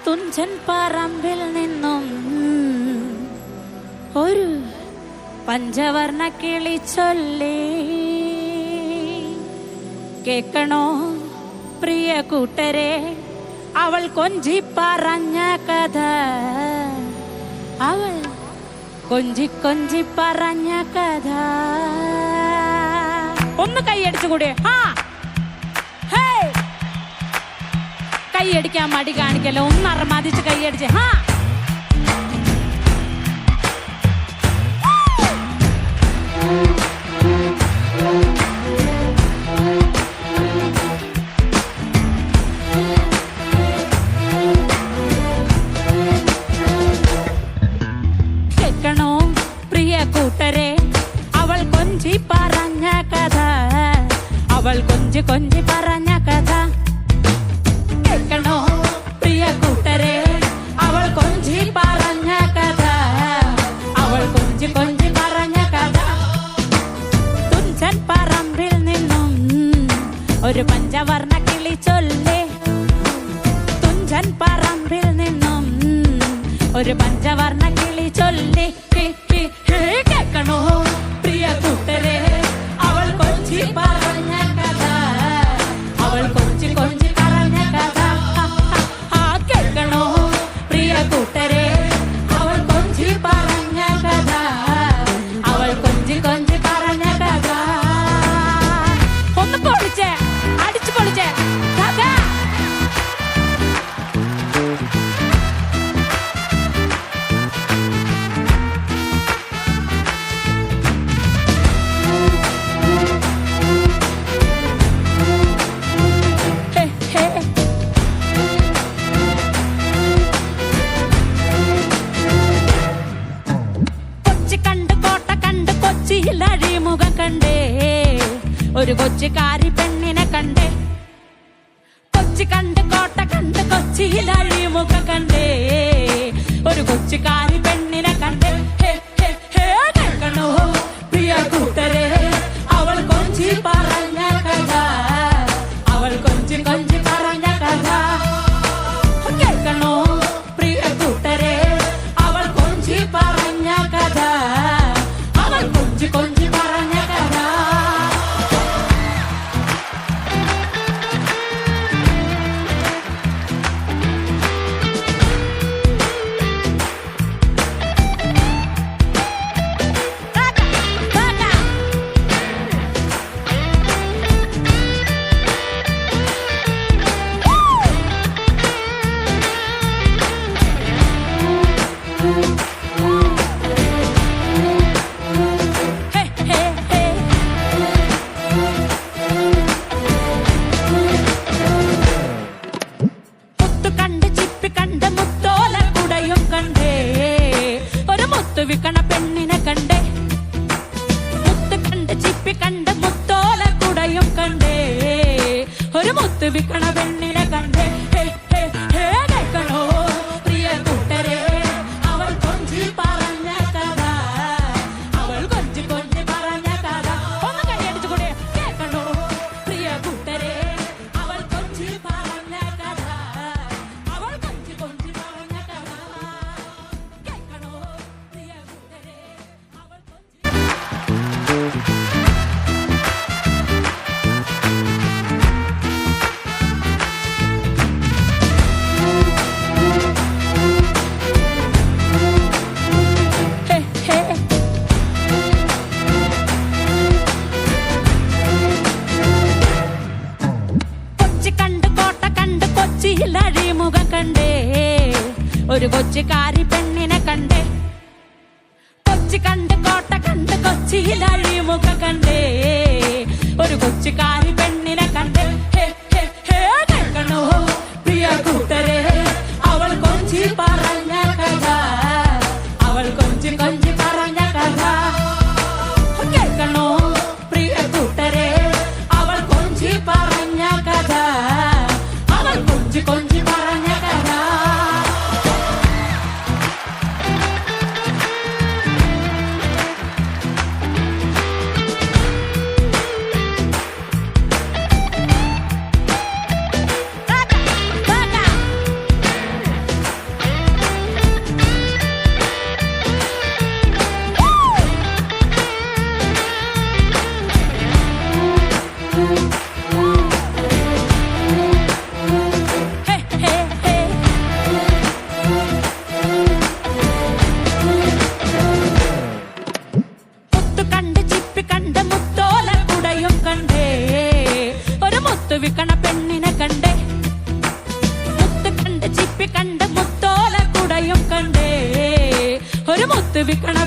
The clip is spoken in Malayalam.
തുഞ്ചൻ പറമ്പിൽ നിന്നും ഒരു പഞ്ചവർണ്ണ കിളി ചൊല്ലി, കേൾക്കണോ പ്രിയ കൂട്ടരെ അവൾ കൊഞ്ചി പറഞ്ഞ കഥ, അവൾ കൊഞ്ചി കൊഞ്ചി പറഞ്ഞ കഥ. ഒന്ന് കൈയടിച്ചുകൂടെ? കൈയടിക്കാൻ മടി കാണിക്കല്ലോ, ഒന്ന് അറമാതിച്ച് കൈയടിച്ച്. കേൾക്കണോ പ്രിയ കൂട്ടരെ അവൾ കൊഞ്ചി പറഞ്ഞ കഥ, അവൾ കൊഞ്ചി കൊഞ്ചി പറഞ്ഞ കഥ. കേൾക്കണോ പ്രിയ കൂട്ടരെ അവൾ കൊഞ്ചി പറഞ്ഞ കഥ, അവൾ കൊഞ്ചി കൊഞ്ചി പറഞ്ഞ കഥ. തുഞ്ചൻ പറമ്പിൽ നിന്നും ഒരു പഞ്ചവർണ്ണ കിളി ചൊല്ലി, തുഞ്ചൻ പറമ്പിൽ നിന്നും ഒരു പഞ്ചവർണ്ണ കിളി ചൊല്ലി. കേൾക്കണോ പ്രിയ കൂട്ടരെ അവൾ കൊഞ്ചി പറഞ്ഞ കഥ, അവൾ കൊഞ്ചി കൊഞ്ചി പറഞ്ഞ കഥ. കേൾക്കണോ പ്രിയ കൂട്ടരെ അവൾ കൊഞ്ചി പറഞ്ഞ കഥ, അവൾ കൊഞ്ചി കൊഞ്ചി പറഞ്ഞ കഥ. ഒന്ന് പൊളിച്ചേ, അടിച്ചു പൊളിച്ചേ കഥ. അഴിമുഖം കണ്ടേ ഒരു കൊച്ചിക്കാരി പെണ്ണിനെ കണ്ടേ, കൊച്ചി കണ്ട് കോട്ട കണ്ട് കൊച്ചിയിൽ അഴിമുഖം കണ്ടേ ഒരു കൊച്ചിക്കാരി പെണ്ണിനെ കണ്ടേ. കേൾക്കണോ പ്രിയ കൂട്ടരെ അവൾ കൊഞ്ചി പറഞ്ഞ കഥ, അവൾ കൊഞ്ചി കൊഞ്ചി പറഞ്ഞ കഥ. കേൾക്കണോ പ്രിയ കൂട്ടരെ അവൾ കൊഞ്ചി പറഞ്ഞ കഥ, അവൾ കൊഞ്ചി കൊഞ്ചി പറഞ്ഞ കഥ. വിക്കണ പെണ്ണിനെ കണ്ടേ, മുത്ത് കണ്ട് ചിപ്പി കണ്ട് മുത്തോല കുടയും കണ്ടേ ഒരു മുത്ത് വിക്കണ പെണ്ണിനെ കണ്ടേ. കേൾക്കണോ പ്രിയ കൂട്ടരെ അവൾ കൊഞ്ചി പറഞ്ഞ കഥ, അവൾ കൊഞ്ചി കൊഞ്ചി പറഞ്ഞ കഥ. ഒന്ന് കൈയടിച്ചു കൂടെ? കേൾക്കണോ പ്രിയ കൂട്ടരെ അവൾ കൊഞ്ചി പറഞ്ഞ കഥ, അവൾ കൊഞ്ചി കൊഞ്ചി പറഞ്ഞ കഥ. കേൾക്കണോ പ്രിയ കൂട്ടരെ അവൾ കൊഞ്ചി. കൊച്ചിയിൽ അഴിമുഖം കണ്ടേ ഒരു കൊച്ചിക്കാരി പെണ്ണിനെ കണ്ടേ, കൊച്ചി കണ്ട് കോട്ട കണ്ട് കൊച്ചിയിൽ മുഖ കണ്ടേ ഒരു കൊച്ചുകാരി പെണ്ണിനെ കണ്ടേ കേൾക്കണോ പ്രിയ കൂട്ടരെ അവൾ കൊഞ്ചി പറഞ്ഞ കഥ അവൾ കൊഞ്ചി കൊഞ്ചി പറഞ്ഞ കഥ കേൾക്കണോ പ്രിയ കൂട്ടരെ അവൾ കൊഞ്ചി പറഞ്ഞ കഥ അവൾ കൊഞ്ചി കൊഞ്ചി പറഞ്ഞ കഥ വിക്കണ പെണ്ണിനെ കണ്ടേ മുത്ത് കണ്ട് ചിപ്പി കണ്ട് മുത്തോല കുടയും കണ്ടേ ഒരു മുത്ത് വിക്കണ